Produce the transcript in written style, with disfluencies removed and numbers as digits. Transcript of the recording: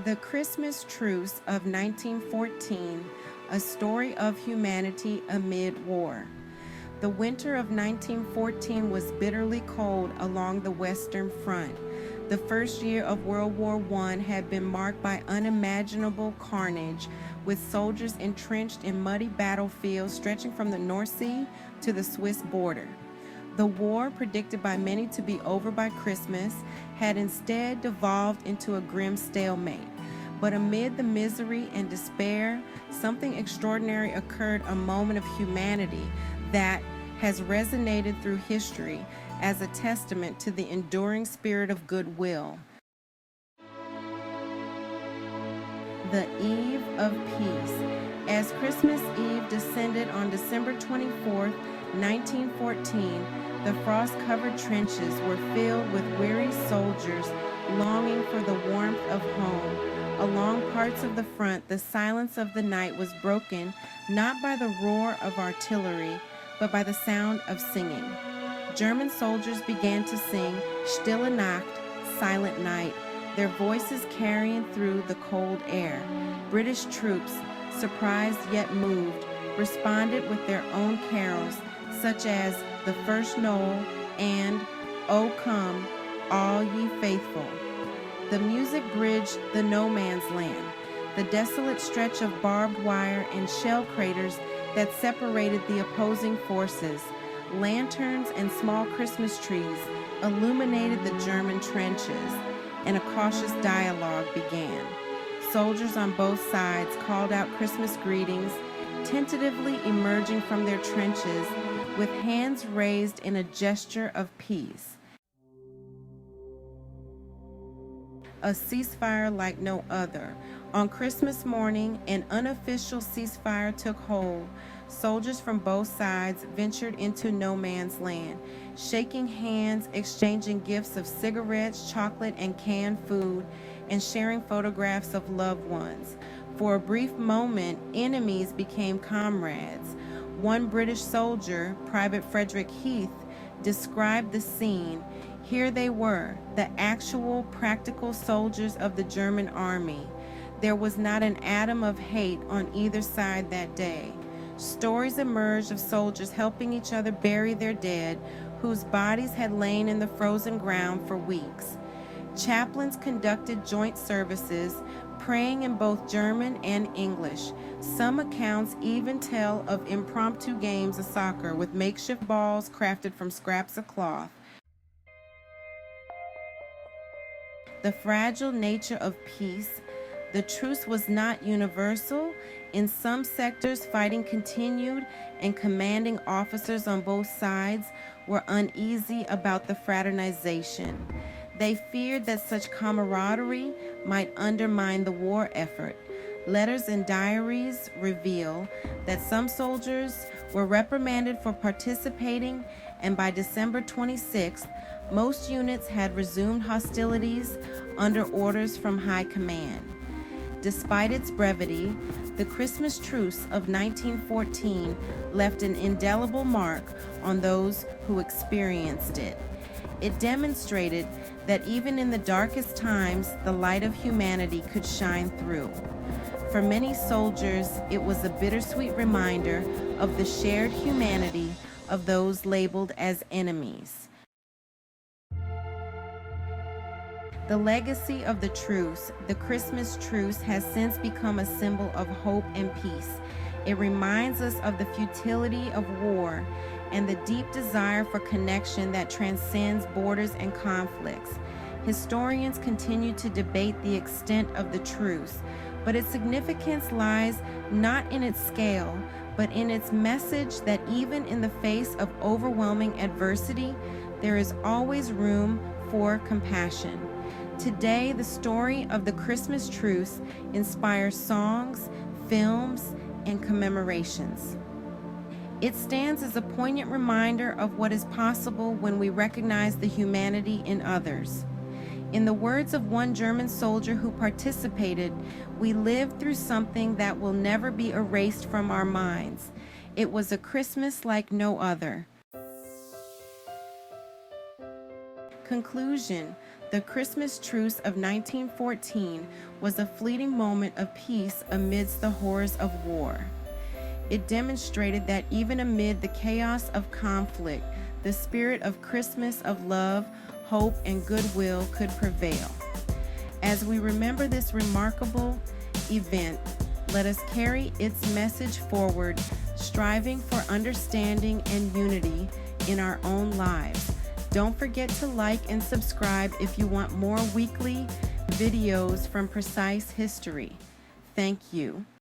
The Christmas Truce of 1914, a story of humanity amid war. The winter of 1914 was bitterly cold along the Western Front. The first year of World War I had been marked by unimaginable carnage, with soldiers entrenched in muddy battlefields stretching from the North Sea to the Swiss border. The war, predicted by many to be over by Christmas, had instead devolved into a grim stalemate. But amid the misery and despair, something extraordinary occurred, a moment of humanity that has resonated through history as a testament to the enduring spirit of goodwill. The Eve of Peace. As Christmas Eve descended on December 24, 1914, the frost-covered trenches were filled with weary soldiers longing for the warmth of home. Along parts of the front, the silence of the night was broken not by the roar of artillery, but by the sound of singing. German soldiers began to sing Stille Nacht, Silent Night, their voices carrying through the cold air. British troops, surprised yet moved, responded with their own carols, such as The First Knoll and O Come, All Ye Faithful. The music bridged the no man's land, the desolate stretch of barbed wire and shell craters that separated the opposing forces. Lanterns and small Christmas trees illuminated the German trenches, and a cautious dialogue began. Soldiers on both sides called out Christmas greetings, tentatively emerging from their trenches with hands raised in a gesture of peace. A ceasefire like no other. On Christmas morning, an unofficial ceasefire took hold. Soldiers from both sides ventured into no man's land, shaking hands, exchanging gifts of cigarettes, chocolate, and canned food, and sharing photographs of loved ones. For a brief moment, enemies became comrades. One British soldier, Private Frederick Heath, described the scene. Here they were, the actual practical soldiers of the German army. There was not an atom of hate on either side that day. Stories emerged of soldiers helping each other bury their dead, whose bodies had lain in the frozen ground for weeks. Chaplains conducted joint services, praying in both German and English. Some accounts even tell of impromptu games of soccer with makeshift balls crafted from scraps of cloth. The fragile nature of peace. The truce was not universal. In some sectors, fighting continued, and commanding officers on both sides were uneasy about the fraternization. They feared that such camaraderie might undermine the war effort. Letters and diaries reveal that some soldiers were reprimanded for participating, and by December 26th, most units had resumed hostilities under orders from high command. Despite its brevity, the Christmas Truce of 1914 left an indelible mark on those who experienced it. It demonstrated that even in the darkest times, the light of humanity could shine through. For many soldiers, it was a bittersweet reminder of the shared humanity of those labeled as enemies. The legacy of the truce, the Christmas truce, has since become a symbol of hope and peace. It reminds us of the futility of war and the deep desire for connection that transcends borders and conflicts. Historians continue to debate the extent of the truce, but its significance lies not in its scale, but in its message that even in the face of overwhelming adversity, there is always room for compassion. Today, the story of the Christmas truce inspires songs, films, and commemorations. It stands as a poignant reminder of what is possible when we recognize the humanity in others. In the words of one German soldier who participated, we lived through something that will never be erased from our minds. It was a Christmas like no other. Conclusion. The Christmas Truce of 1914 was a fleeting moment of peace amidst the horrors of war. It demonstrated that even amid the chaos of conflict, the spirit of Christmas of love, hope, and goodwill could prevail. As we remember this remarkable event, let us carry its message forward, striving for understanding and unity in our own lives. Don't forget to like and subscribe if you want more weekly videos from Precise History. Thank you.